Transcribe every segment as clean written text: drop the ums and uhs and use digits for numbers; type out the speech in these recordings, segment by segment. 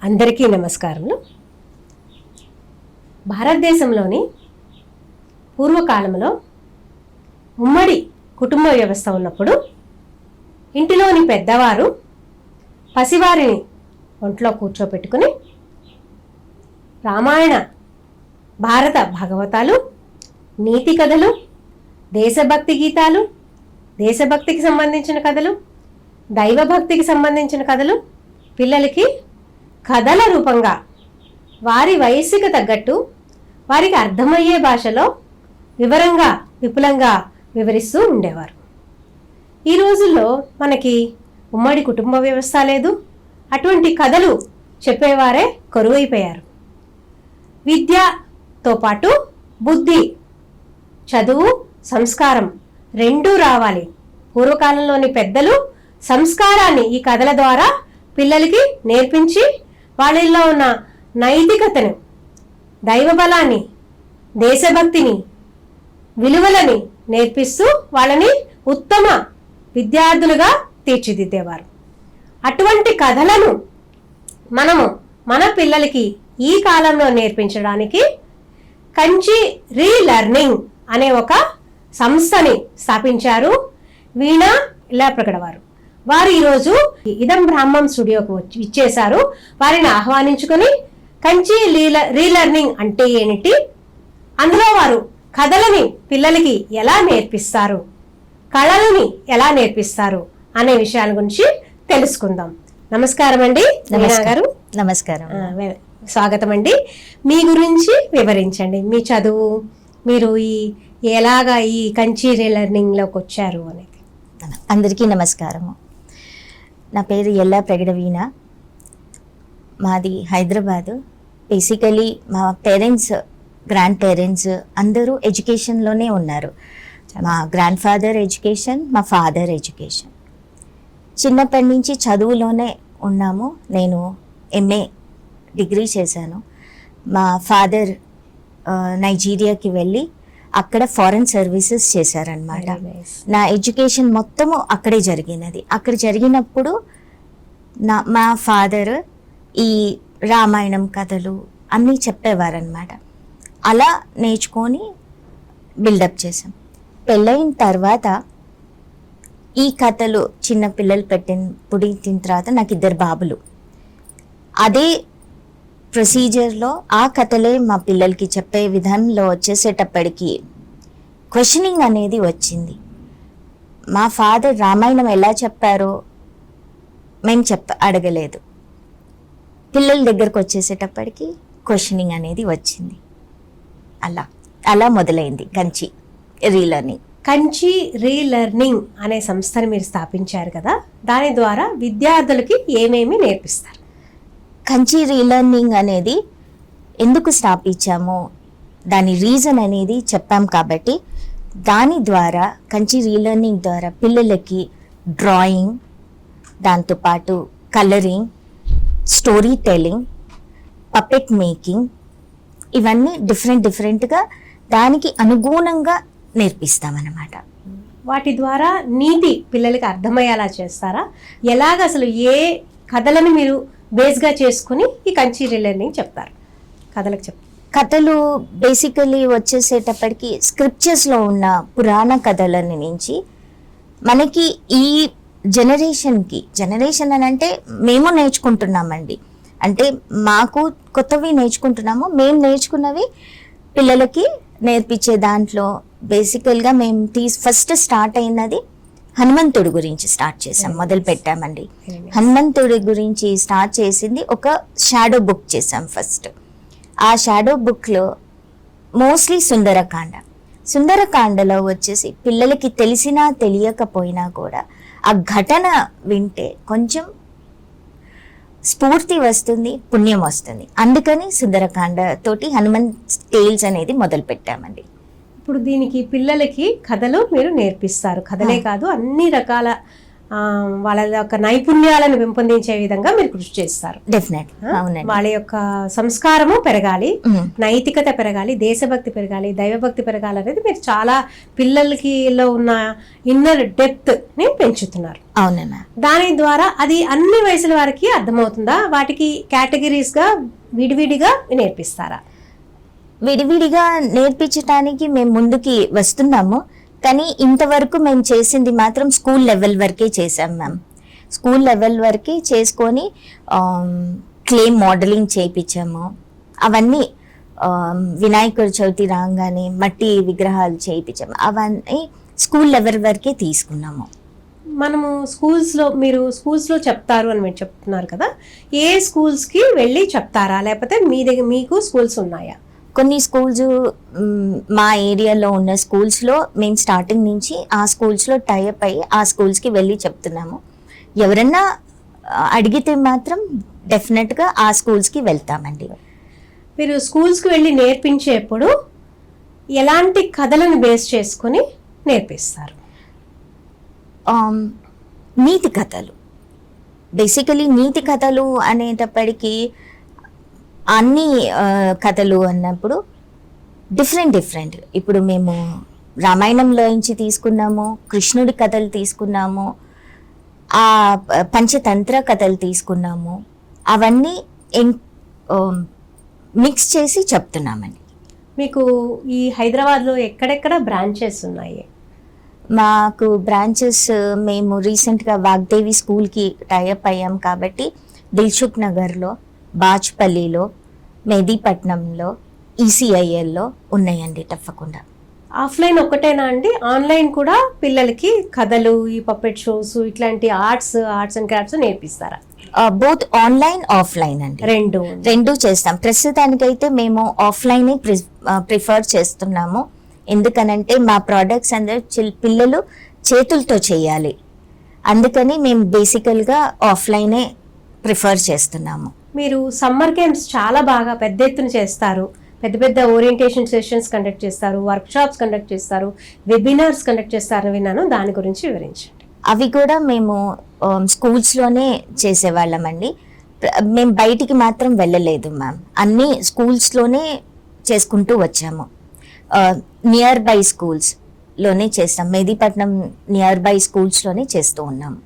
అందరికీ నమస్కారములు. భారతదేశంలోని పూర్వకాలంలో ఉమ్మడి కుటుంబ వ్యవస్థ ఉన్నప్పుడు ఇంటిలోని పెద్దవారు పసివారిని ఒంట్లో కూర్చోపెట్టుకుని రామాయణ భారత భాగవతాలు, నీతి కథలు, దేశభక్తి గీతాలు, దేశభక్తికి సంబంధించిన కథలు, దైవభక్తికి సంబంధించిన కథలు పిల్లలకి కథల రూపంగా వారి వయస్సుకు తగ్గట్టు వారికి అర్థమయ్యే భాషలో వివరంగా విపులంగా వివరిస్తూ ఉండేవారు. ఈ రోజుల్లో మనకి ఉమ్మడి కుటుంబ వ్యవస్థ లేదు, అటువంటి కథలు చెప్పేవారే కరువైపోయారు. విద్యతో పాటు బుద్ధి, చదువు, సంస్కారం రెండూ రావాలి. పూర్వకాలంలోని పెద్దలు సంస్కారాన్ని ఈ కథల ద్వారా పిల్లలకి నేర్పించి వాళ్ళల్లో ఉన్న నైతికతను, దైవబలాన్ని, దేశభక్తిని, విలువలని నేర్పిస్తూ వాళ్ళని ఉత్తమ విద్యార్థులుగా తీర్చిదిద్దేవారు. అటువంటి కథలను మనము మన పిల్లలకి ఈ కాలంలో నేర్పించడానికి కంచి రీలెర్నింగ్ అనే ఒక సంస్థని స్థాపించారు వీణా ఇల్లాప్రగడ వారు. వారు ఈరోజు ఇదం బ్రాహ్మం స్టూడియోకి ఇచ్చేశారు. వారిని ఆహ్వానించుకొని కంచి రీలెర్నింగ్ అంటే ఏమిటి, అందులో వారు కథలని పిల్లలకి ఎలా నేర్పిస్తారు, కళలని ఎలా నేర్పిస్తారు అనే విషయాల గురించి తెలుసుకుందాం. నమస్కారం అండి వీణా గారు. నమస్కారం. స్వాగతం అండి. మీ గురించి వివరించండి, మీ చదువు, మీరు ఎలాగా ఈ కంచి రీలెర్నింగ్లోకి వచ్చారు అనేది. అందరికీ నమస్కారము. నా పేరు ఇల్లాప్రగడ వీణా. మాది హైదరాబాదు. బేసికలీ మా పేరెంట్స్, గ్రాండ్ పేరెంట్స్ అందరూ ఎడ్యుకేషన్లోనే ఉన్నారు. మా గ్రాండ్ ఫాదర్ ఎడ్యుకేషన్, మా ఫాదర్ ఎడ్యుకేషన్. చిన్నప్పటి నుంచి చదువులోనే ఉన్నాము. నేను ఎంఏ డిగ్రీ చేశాను. మా ఫాదర్ నైజీరియాకి వెళ్ళి అక్కడ ఫారెన్ సర్వీసెస్ చేశారనమాట. నా ఎడ్యుకేషన్ మొత్తము అక్కడే జరిగినది. అక్కడ జరిగినప్పుడు మా ఫాదర్ ఈ రామాయణం కథలు అన్నీ చెప్పేవారనమాట. అలా నేర్చుకొని బిల్డప్ చేశాం. పెళ్ళైన తర్వాత ఈ కథలు చిన్న పిల్లలు పుట్టిన తర్వాత నాకు 2 బాబులు. అదే ప్రొసీజర్లో ఆ కథలే మా పిల్లలకి చెప్పే విధానంలో వచ్చేసేటప్పటికి క్వశ్చనింగ్ అనేది వచ్చింది. మా ఫాదర్ రామాయణం ఎలా చెప్పారో మేము అడగలేదు. పిల్లల దగ్గరకు వచ్చేసేటప్పటికి క్వశ్చనింగ్ అనేది వచ్చింది. అలా మొదలైంది కంచి రీలెర్నింగ్. కంచి రీలెర్నింగ్ అనే సంస్థను మీరు స్థాపించారు కదా, దాని ద్వారా విద్యార్థులకి ఏమేమి నేర్పిస్తారు? కంచి రీలెర్నింగ్ అనేది ఎందుకు స్థాపించామో దాని రీజన్ అనేది చెప్పాం కాబట్టి దాని ద్వారా కంచి రీలెర్నింగ్ ద్వారా పిల్లలకి డ్రాయింగ్, దాంతోపాటు colouring, story telling, puppet making, ఇవన్నీ డిఫరెంట్గా దానికి అనుగుణంగా నేర్పిస్తామన్నమాట. వాటి ద్వారా నీతి పిల్లలకి అర్థమయ్యేలా చేస్తారా? ఎలాగ అసలు ఏ కథలను మీరు బేస్గా చేసుకుని ఈ కంచి రీలెర్నింగ్ చెప్తారు? కథలు బేసికలీ వచ్చేసేటప్పటికి స్క్రిప్చర్స్లో ఉన్న పురాణ కథలని నుంచి మనకి ఈ జనరేషన్ అని అంటే మేము నేర్చుకుంటున్నామండి. అంటే మాకు కొత్తవి నేర్చుకుంటున్నాము, మేము నేర్చుకున్నవి పిల్లలకి నేర్పించే దాంట్లో బేసికల్గా మేము ఫస్ట్ స్టార్ట్ అయినది హనుమంతుడి గురించి స్టార్ట్ చేసాం, మొదలు పెట్టామండి. హనుమంతుడి గురించి స్టార్ట్ చేసింది ఒక షాడో బుక్ చేసాం ఫస్ట్. ఆ షాడో బుక్లో మోస్ట్లీ సుందరకాండలో వచ్చేసి పిల్లలకి తెలిసినా తెలియకపోయినా కూడా ఆ ఘటన వింటే కొంచెం స్ఫూర్తి వస్తుంది, పుణ్యం వస్తుంది. అందుకని సుందరకాండ తోటి హనుమన్ టేల్స్ అనేది మొదలు పెట్టామండి. ఇప్పుడు దీనికి పిల్లలకి కథలు మీరు నేర్పిస్తారు. కథలే కాదు, అన్ని రకాల వాళ్ళ యొక్క నైపుణ్యాలను పెంపొందించే విధంగా మీరు కృషి చేస్తారు. డెఫినెట్ అవునండి. వాళ్ళ యొక్క సంస్కారము పెరగాలి, మ్మ్. నైతికత పెరగాలి, దేశభక్తి పెరగాలి, దైవభక్తి పెరగాలి అనేది మీరు చాలా పిల్లలకి లో ఉన్న ఇన్నర్ డెప్త్ ని పెంచుతున్నారు. అవునన్నా. దాని ద్వారా అది అన్ని వయసుల వారికి అర్థమవుతుందా? వాటికి కేటగిరీస్ గా విడివిడిగా నేర్పిస్తారా? విడివిడిగా నేర్పించడానికి మేము ముందుకి వస్తున్నాము, కానీ ఇంతవరకు మేము చేసింది మాత్రం స్కూల్ లెవెల్ వరకే చేసాం మ్యామ్. స్కూల్ లెవెల్ వరకే చేసుకొని క్లే మోడలింగ్ చేయించాము. అవన్నీ వినాయకుడి చవితి రాగానే మట్టి విగ్రహాలు చేయించాము. అవన్నీ స్కూల్ లెవెల్ వరకే తీసుకున్నాము. మనము స్కూల్స్లో, మీరు స్కూల్స్లో చెప్తారు అని మీరు చెప్తున్నారు కదా, ఏ స్కూల్స్కి వెళ్ళి చెప్తారా, లేకపోతే మీ దగ్గర మీకు స్కూల్స్ ఉన్నాయా? కొన్ని స్కూల్స్ మా ఏరియాలో ఉన్న స్కూల్స్లో మేము స్టార్టింగ్ నుంచి ఆ స్కూల్స్లో టైఅప్ అయ్యి ఆ స్కూల్స్కి వెళ్ళి చెప్తున్నాము. ఎవరన్నా అడిగితే మాత్రం డెఫినెట్గా ఆ స్కూల్స్కి వెళ్తామండి. మీరు స్కూల్స్కి వెళ్ళి నేర్పించేప్పుడు ఎలాంటి కథలను బేస్ చేసుకొని నేర్పిస్తారు? నీతి కథలు. బేసికలీ నీతి కథలు అనేటప్పటికీ అన్ని కథలు అన్నప్పుడు డిఫరెంట్. ఇప్పుడు మేము రామాయణంలో నుంచి తీసుకున్నాము, కృష్ణుడి కథలు తీసుకున్నాము, ఆ పంచతంత్ర కథలు తీసుకున్నాము. అవన్నీ మిక్స్ చేసి చెప్తున్నామండి. మీకు ఈ హైదరాబాద్లో ఎక్కడెక్కడ బ్రాంచెస్ ఉన్నాయి? మాకు బ్రాంచెస్ మేము రీసెంట్గా వాగ్దేవి స్కూల్కి టైఅప్ అయ్యాం కాబట్టి దిల్సుఖ్ నగర్లో, బాచ్పల్లిలో, మెహదీపట్నంలో, ఈసీఐఎల్లో ఉన్నాయండి. తప్పకుండా. ఆఫ్లైన్ ఒక్కటేనా అండి? ఆన్లైన్ కూడా పిల్లలకి కథలు, ఈ పప్పెట్ షోస్, ఇట్లాంటి ఆర్ట్స్ అండ్ క్రాఫ్ట్స్ నేర్పిస్తారా? బోత్ ఆన్లైన్ ఆఫ్లైన్ అండి, రెండు చేస్తాం. ప్రస్తుతానికైతే మేము ఆఫ్లైనే ప్రిఫర్ చేస్తున్నాము. ఎందుకనంటే మా ప్రోడక్ట్స్ అందరూ పిల్లలు చేతులతో చేయాలి, అందుకని మేము బేసికల్గా ఆఫ్లైనే ప్రిఫర్ చేస్తున్నాము. మీరు సమ్మర్ క్యాంప్స్ చాలా బాగా పెద్ద ఎత్తున చేస్తారు, పెద్ద ఓరియంటేషన్ సెషన్స్ కండక్ట్ చేస్తారు, వర్క్ షాప్స్ కండక్ట్ చేస్తారు, వెబినార్స్ కండక్ట్ చేస్తారని విన్నాను. దాని గురించి వివరించండి. అవి కూడా మేము స్కూల్స్లోనే చేసేవాళ్ళమండి. మేము బయటికి మాత్రం వెళ్ళలేదు మ్యామ్. అన్నీ స్కూల్స్లోనే చేసుకుంటూ వచ్చాము. నియర్ బై స్కూల్స్లోనే చేస్తాం. మెహదీపట్నం నియర్ బై స్కూల్స్లోనే చేస్తూ ఉన్నాము.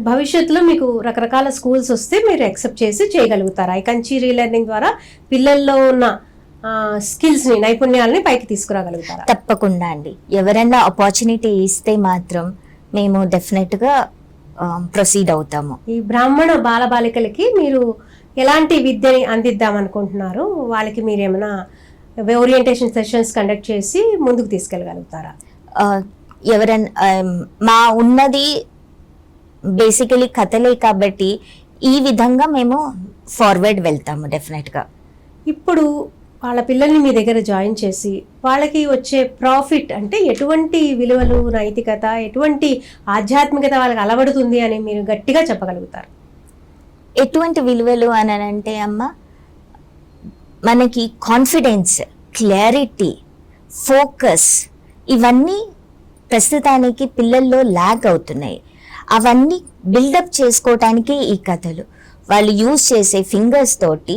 భవిష్యత్తులో మీకు రకరకాల స్కూల్స్ వస్తే మీరు యాక్సెప్ట్ చేసి చేయగలుగుతారా? ఈ కంచి రీలెర్నింగ్ ద్వారా పిల్లల్లో ఉన్న స్కిల్స్ని, నైపుణ్యాలని పైకి తీసుకురాగలుగుతారా? తప్పకుండా అండి. ఎవరైనా ఆపర్చునిటీ ఇస్తే మాత్రం మేము డెఫినెట్గా ప్రొసీడ్ అవుతాము. ఈ బ్రాహ్మణ బాలబాలికలకి మీరు ఎలాంటి విద్యని అందిద్దాం అనుకుంటున్నారు? వాళ్ళకి మీరు ఏమైనా ఓరియంటేషన్ సెషన్స్ కండక్ట్ చేసి ముందుకు తీసుకెళ్ళగలుగుతారా? ఎవరైనా మా ఉన్నది బేసికలీ కథలే కాబట్టి ఈ విధంగా మేము ఫార్వర్డ్ వెళ్తాము డెఫినెట్గా. ఇప్పుడు వాళ్ళ పిల్లల్ని మీ దగ్గర జాయిన్ చేసి వాళ్ళకి వచ్చే ప్రాఫిట్ అంటే ఎటువంటి విలువలు, నైతికత, ఎటువంటి ఆధ్యాత్మికత వాళ్ళకి అలవడుతుంది అని మీరు గట్టిగా చెప్పగలుగుతారు? ఎటువంటి విలువలు అని అంటే అమ్మ, మనకి కాన్ఫిడెన్స్, క్లారిటీ, ఫోకస్, ఇవన్నీ ప్రస్తుతానికి పిల్లల్లో ల్యాక్ అవుతున్నాయి. అవన్నీ బిల్డప్ చేసుకోవటానికే ఈ కథలు. వాళ్ళు యూజ్ చేసే ఫింగర్స్ తోటి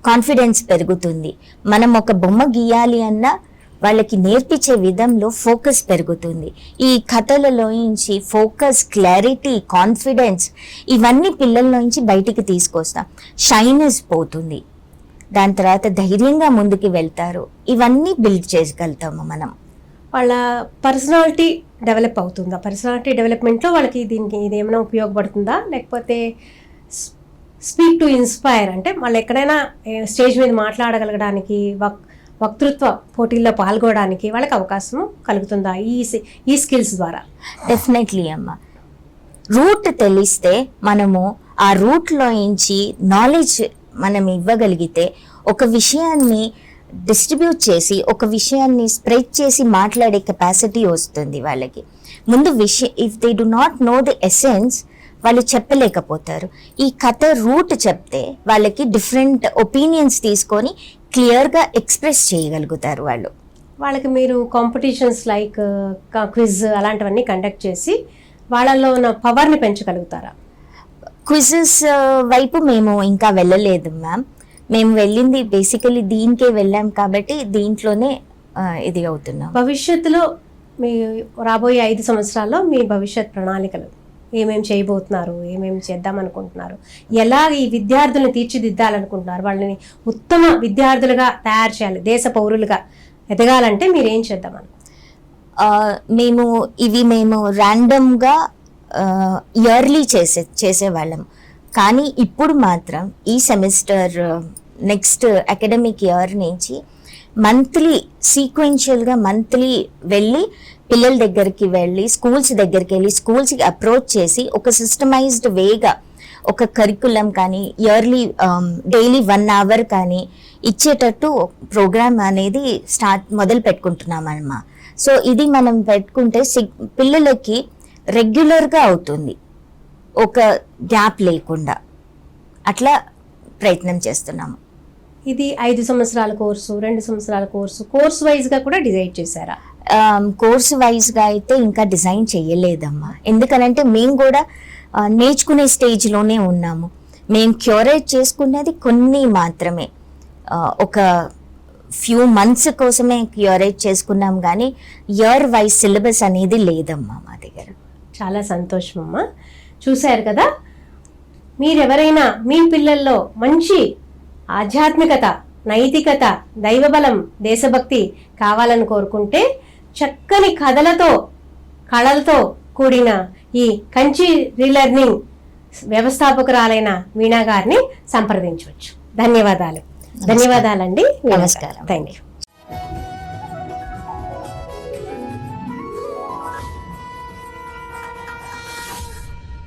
కాన్ఫిడెన్స్ పెరుగుతుంది. మనం ఒక బొమ్మ గీయాలి అన్నా వాళ్ళకి నేర్పించే విధంలో ఫోకస్ పెరుగుతుంది. ఈ కథలలో నుంచి ఫోకస్, క్లారిటీ, కాన్ఫిడెన్స్ ఇవన్నీ పిల్లల్లో నుంచి బయటికి తీసుకొస్తాం. షైనెస్ పోతుంది, దాని తర్వాత ధైర్యంగా ముందుకు వెళ్తారు. ఇవన్నీ బిల్డ్ చేయగలుగుతాము మనం. వాళ్ళ పర్సనాలిటీ డెవలప్ అవుతుందా? పర్సనాలిటీ డెవలప్మెంట్లో వాళ్ళకి దీనికి ఇది ఏమైనా ఉపయోగపడుతుందా? లేకపోతే స్పీక్ టు ఇన్స్పైర్ అంటే వాళ్ళు ఎక్కడైనా స్టేజ్ మీద మాట్లాడగలగడానికి, వక్తృత్వ పోటీల్లో పాల్గొనడానికి వాళ్ళకి అవకాశం కలుగుతుందా ఈ స్కిల్స్ ద్వారా? డెఫినెట్లీ అమ్మ. రూట్ తెలిస్తే మనము ఆ రూట్లో నుంచి నాలెడ్జ్ మనం ఇవ్వగలిగితే ఒక విషయాన్ని డిస్ట్రిబ్యూట్ చేసి, ఒక విషయాన్ని స్ప్రెడ్ చేసి మాట్లాడే కెపాసిటీ వస్తుంది వాళ్ళకి. ముందు if they do not know the essence వాళ్ళు చెప్పలేకపోతారు. ఈ కథ రూట్ చెప్తే వాళ్ళకి డిఫరెంట్ ఒపీనియన్స్ తీసుకొని క్లియర్గా ఎక్స్ప్రెస్ చేయగలుగుతారు వాళ్ళకి మీరు కాంపిటీషన్స్ లైక్ క్విజ్ అలాంటివన్నీ కండక్ట్ చేసి వాళ్ళలో ఉన్న పవర్ని పెంచగలుగుతారా? క్విజెస్ వైపు మేము ఇంకా వెళ్ళలేదు మ్యామ్. మేము వెళ్ళింది బేసికలీ దీనికే వెళ్ళాం కాబట్టి దీంట్లోనే ఇది అవుతున్నాం. భవిష్యత్తులో మీ రాబోయే 5 సంవత్సరాల్లో మీ భవిష్యత్ ప్రణాళికలు ఏమేమి చేయబోతున్నారు, ఏమేమి చేద్దాం అనుకుంటున్నారు, ఎలా ఈ విద్యార్థులను తీర్చిదిద్దాలనుకుంటున్నారు, వాళ్ళని ఉత్తమ విద్యార్థులుగా తయారు చేయాలి, దేశ పౌరులుగా ఎదగాలంటే మీరు ఏం చేద్దామని? మేము ర్యాండమ్గా ఇయర్లీ చేసేవాళ్ళం. కానీ ఇప్పుడు మాత్రం ఈ సెమిస్టర్ నెక్స్ట్ అకాడమిక్ ఇయర్ నుంచి మంత్లీ సీక్వెన్షియల్గా మంత్లీ వెళ్ళి పిల్లల దగ్గరికి వెళ్ళి స్కూల్స్కి అప్రోచ్ చేసి ఒక సిస్టమైజ్డ్ వేగా ఒక కరికులం కానీ ఇయర్లీ డైలీ 1 hour కానీ ఇచ్చేటట్టు ప్రోగ్రామ్ అనేది మొదలు పెట్టుకుంటున్నామమ్మా. సో ఇది మనం పెట్టుకుంటే పిల్లలకి రెగ్యులర్గా అవుతుంది, ఒక గ్యాప్ లేకుండా. అట్లా ప్రయత్నం చేస్తున్నాము. ఇది 5 సంవత్సరాల కోర్సు, 2 సంవత్సరాల కోర్స్ వైజ్గా కూడా డిజైడ్ చేశారా? కోర్స్ వైజ్గా అయితే ఇంకా డిజైన్ చేయలేదమ్మా. ఎందుకనంటే మేము కూడా నేర్చుకునే స్టేజ్లోనే ఉన్నాము. మేము క్యూరేట్ చేసుకునేది కొన్ని మాత్రమే, ఒక ఫ్యూ మంత్స్ కోసమే క్యూరేట్ చేసుకున్నాం కానీ ఇయర్ వైజ్ సిలబస్ అనేది లేదమ్మా మా దగ్గర. చాలా సంతోషం అమ్మా. చూశారు కదా, మీరెవరైనా మీ పిల్లల్లో మంచి ఆధ్యాత్మికత, నైతికత, దైవబలం, దేశభక్తి కావాలని కోరుకుంటే చక్కని కళలతో కూడిన ఈ కంచి రీలెర్నింగ్ వ్యవస్థాపకురాలైన వీణా గారిని సంప్రదించవచ్చు. ధన్యవాదాలండి. నమస్కారం. Thank you.